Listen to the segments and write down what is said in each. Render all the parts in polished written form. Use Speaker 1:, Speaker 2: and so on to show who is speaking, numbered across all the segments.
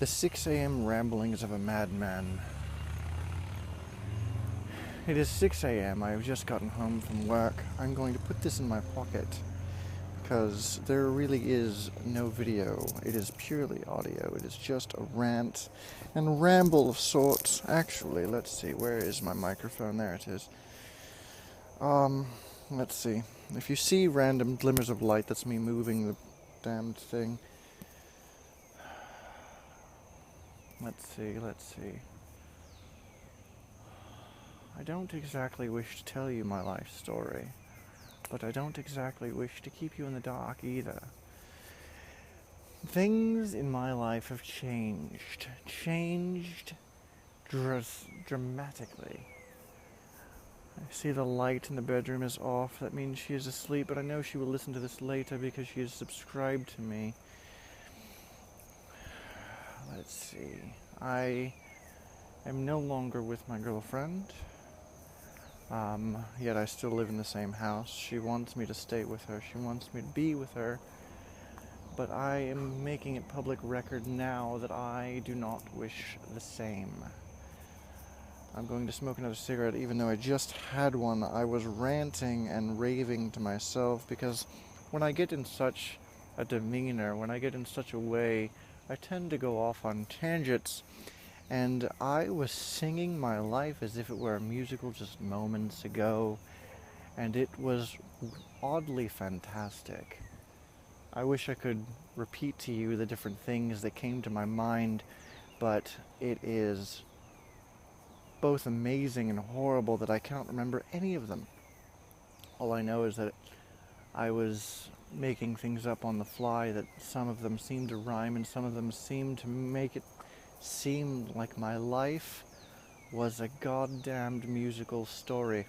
Speaker 1: The 6 a.m. ramblings of a madman. It is 6 a.m. I have just gotten home from work. I'm going to put this in my pocket because there really is no video. It is purely audio. It is just a rant and ramble of sorts. Actually, let's see. Where is my microphone? There it is. Let's see. If you see random glimmers of light, that's me moving the damned thing. Let's see. I don't exactly wish to tell you my life story, but I don't exactly wish to keep you in the dark either. Things in my life have changed dramatically. I see the light in the bedroom is off. That means she is asleep, but I know she will listen to this later because she is subscribed to me. Let's see. I am no longer with my girlfriend. Yet I still live in the same house. She wants me to stay with her. She wants me to be with her. But I am making it public record now that I do not wish the same. I'm going to smoke another cigarette even though I just had one. I was ranting and raving to myself because when I get in such a demeanor, when I get in such a way, I tend to go off on tangents. And I was singing my life as if it were a musical just moments ago, and it was oddly fantastic. I wish I could repeat to you the different things that came to my mind, but it is both amazing and horrible that I cannot remember any of them. All I know is that I was making things up on the fly, that some of them seemed to rhyme and some of them seemed to make it seemed like my life was a goddamned musical story.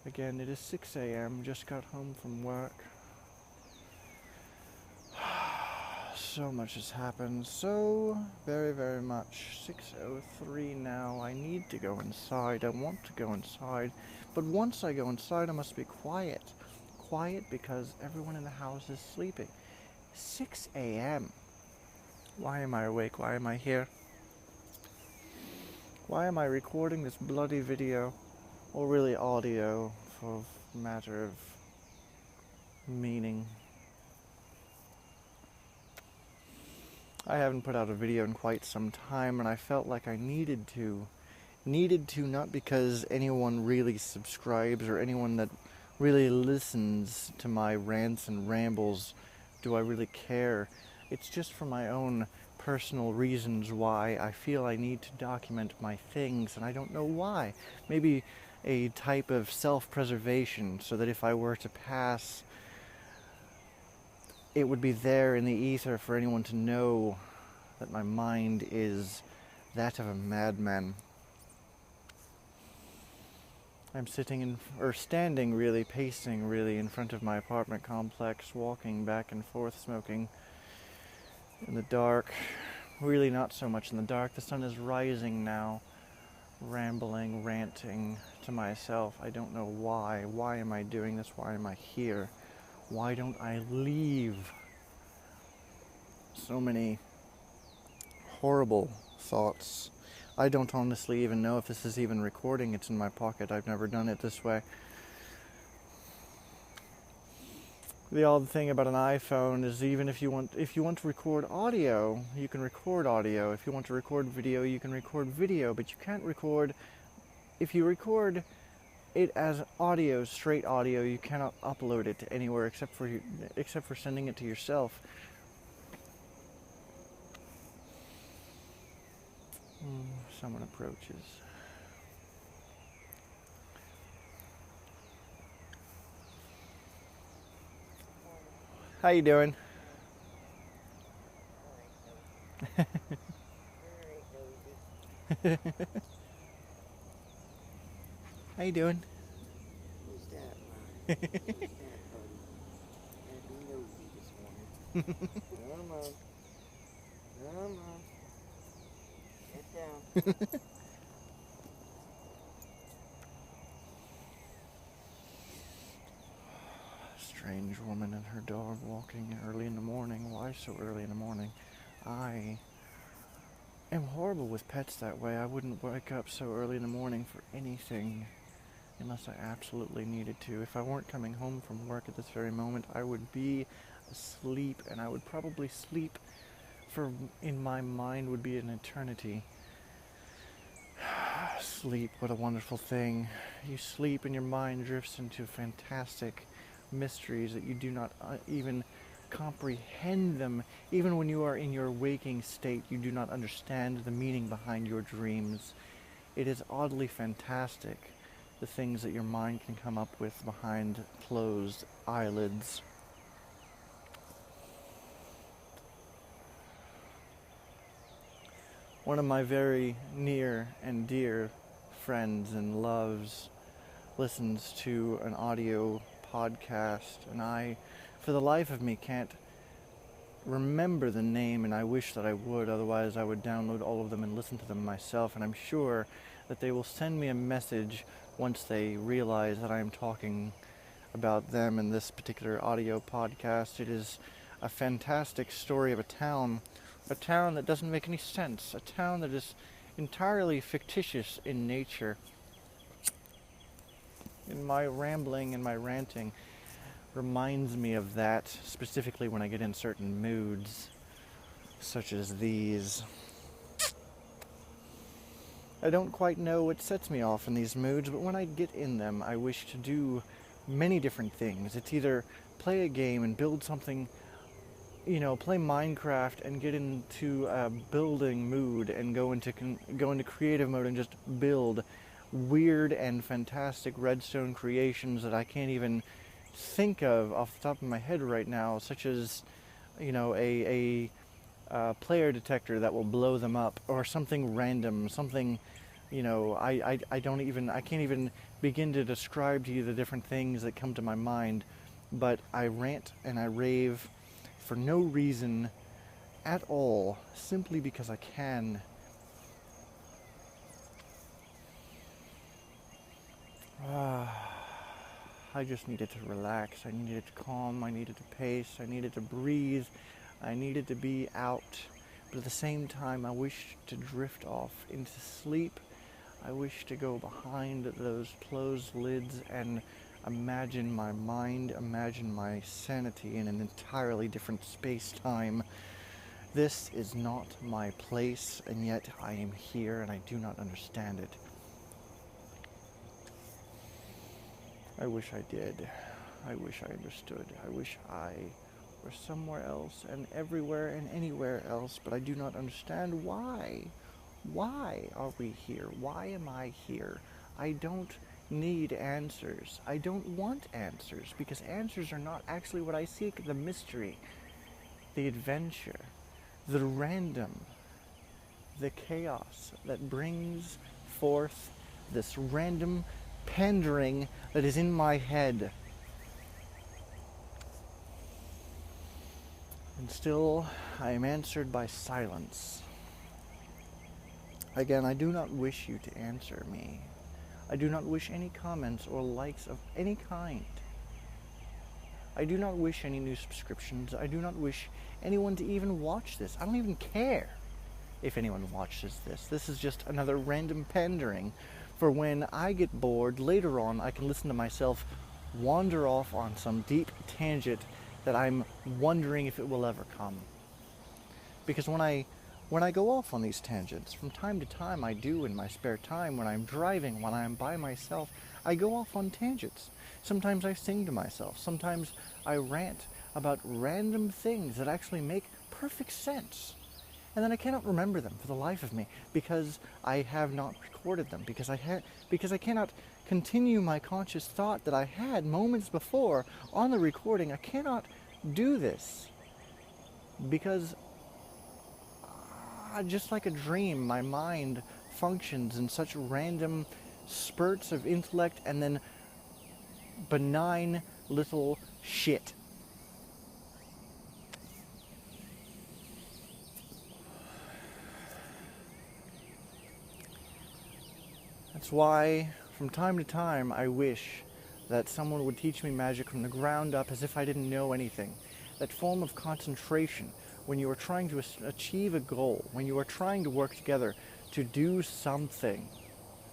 Speaker 1: Again, it is 6 a.m., just got home from work. So much has happened, so very, very much. 6:03 now, I need to go inside, I want to go inside, but once I go inside I must be quiet. Quiet because everyone in the house is sleeping. 6 a.m. Why am I awake? Why am I here? Why am I recording this bloody video, or really audio, for a matter of meaning? I haven't put out a video in quite some time, and I felt like I needed to. Not because anyone really subscribes or anyone that really listens to my rants and rambles do I really care. It's just for my own personal reasons why I feel I need to document my things, and I don't know why. Maybe a type of self-preservation, so that if I were to pass, it would be there in the ether for anyone to know that my mind is that of a madman. I'm standing really, pacing really in front of my apartment complex, walking back and forth, smoking in the dark. Really not so much in the dark. The sun is rising now, rambling, ranting to myself. I don't know why. Why am I doing this? Why am I here? Why don't I leave? So many horrible thoughts. I don't honestly even know if this is even recording. It's in my pocket. I've never done it this way. The odd thing about an iPhone is even if you want to record audio, you can record audio. If you want to record video, you can record video, but you can't record. If you record it as audio, straight audio, you cannot upload it to anywhere except for sending it to yourself. Someone approaches. How you doing? How you doing?
Speaker 2: Who's that, man? Who's that, buddy? Had me nosy this morning. Come on. Come on. Get down.
Speaker 1: strange woman and her dog walking early in the morning. Why so early in the morning? I am horrible with pets that way. I wouldn't wake up so early in the morning for anything unless I absolutely needed to. If I weren't coming home from work at this very moment, I would be asleep, and I would probably sleep for, in my mind, would be an eternity. Sleep, what a wonderful thing. You sleep and your mind drifts into fantastic mysteries that you do not even comprehend them. Even when you are in your waking state, you do not understand the meaning behind your dreams. It is oddly fantastic, the things that your mind can come up with behind closed eyelids. One of my very near and dear friends and loves listens to an audio podcast, and I, for the life of me, can't remember the name, and I wish that I would. Otherwise I would download all of them and listen to them myself, and I'm sure that they will send me a message once they realize that I am talking about them in this particular audio podcast. It is a fantastic story of a town that doesn't make any sense, a town that is entirely fictitious in nature. In my rambling and my ranting reminds me of that, specifically when I get in certain moods, such as these. I don't quite know what sets me off in these moods, but when I get in them, I wish to do many different things. It's either play a game and build something, play Minecraft and get into a building mood and go into creative mode and just build weird and fantastic redstone creations that I can't even think of off the top of my head right now, such as, a player detector that will blow them up, or something random, something, I can't even begin to describe to you the different things that come to my mind, but I rant and I rave for no reason at all, simply because I can. I just needed to relax, I needed to calm, I needed to pace, I needed to breathe, I needed to be out, but at the same time I wished to drift off into sleep. I wish to go behind those closed lids and imagine my mind, imagine my sanity in an entirely different space-time. This is not my place, and yet I am here and I do not understand it. I wish I did. I wish I understood. I wish I were somewhere else and everywhere and anywhere else, but I do not understand why. Why are we here? Why am I here? I don't need answers. I don't want answers, because answers are not actually what I seek. The mystery, the adventure, the random, the chaos that brings forth this random pandering that is in my head. And still, I am answered by silence. Again, I do not wish you to answer me. I do not wish any comments or likes of any kind. I do not wish any new subscriptions. I do not wish anyone to even watch this. I don't even care if anyone watches this. This is just another random pandering for when I get bored later on. I can listen to myself wander off on some deep tangent that I'm wondering if it will ever come. Because when I go off on these tangents, from time to time I do in my spare time, when I'm driving, when I'm by myself, I go off on tangents. Sometimes I sing to myself. Sometimes I rant about random things that actually make perfect sense. And then I cannot remember them for the life of me, because I have not recorded them, because I cannot continue my conscious thought that I had moments before on the recording. I cannot do this, because just like a dream, my mind functions in such random spurts of intellect and then benign little shit. That's why, from time to time, I wish that someone would teach me magic from the ground up as if I didn't know anything. That form of concentration when you are trying to achieve a goal, when you are trying to work together to do something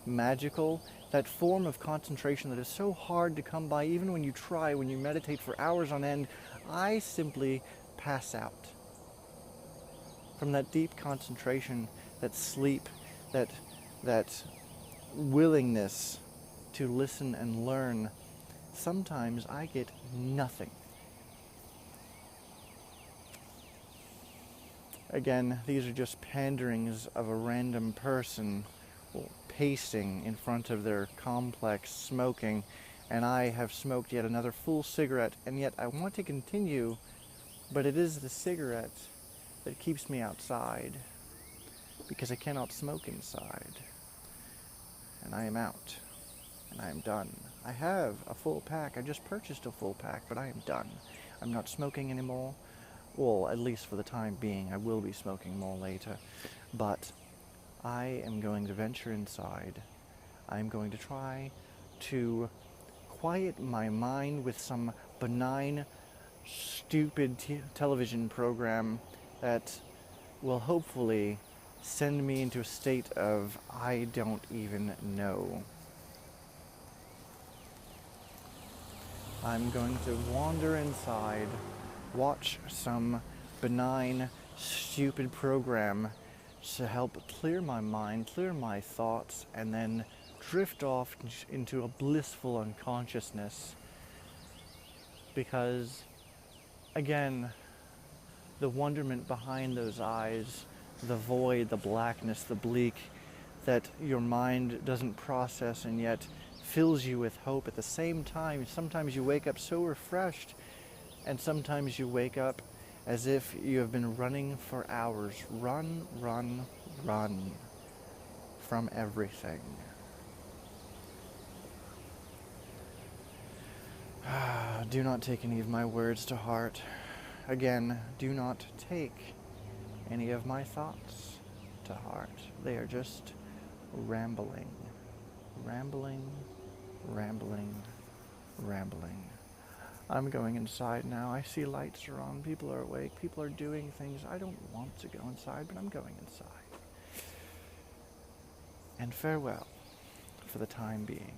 Speaker 1: magical, that form of concentration that is so hard to come by even when you try, when you meditate for hours on end, I simply pass out. From that deep concentration, that sleep, that willingness to listen and learn, sometimes I get nothing. Again, these are just panderings of a random person pacing in front of their complex, smoking, and I have smoked yet another full cigarette, and yet I want to continue, but it is the cigarette that keeps me outside, because I cannot smoke inside. And I am out, and I am done. I have a full pack. I just purchased a full pack, but I am done. I'm not smoking anymore. Well, at least for the time being. I will be smoking more later. But I am going to venture inside. I'm going to try to quiet my mind with some benign, stupid television program that will hopefully send me into a state of I don't even know. I'm going to wander inside, watch some benign, stupid program to help clear my mind, clear my thoughts, and then drift off into a blissful unconsciousness. Because, again, the wonderment behind those eyes, the void, the blackness, the bleak, that your mind doesn't process and yet fills you with hope at the same time. Sometimes you wake up so refreshed, and sometimes you wake up as if you have been running for hours. Run, run, run from everything. Do not take any of my words to heart. Again, do not take any of my thoughts to heart. They are just rambling, rambling, rambling, rambling. I'm going inside now. I see lights are on. People are awake. People are doing things. I don't want to go inside, but I'm going inside. And farewell for the time being.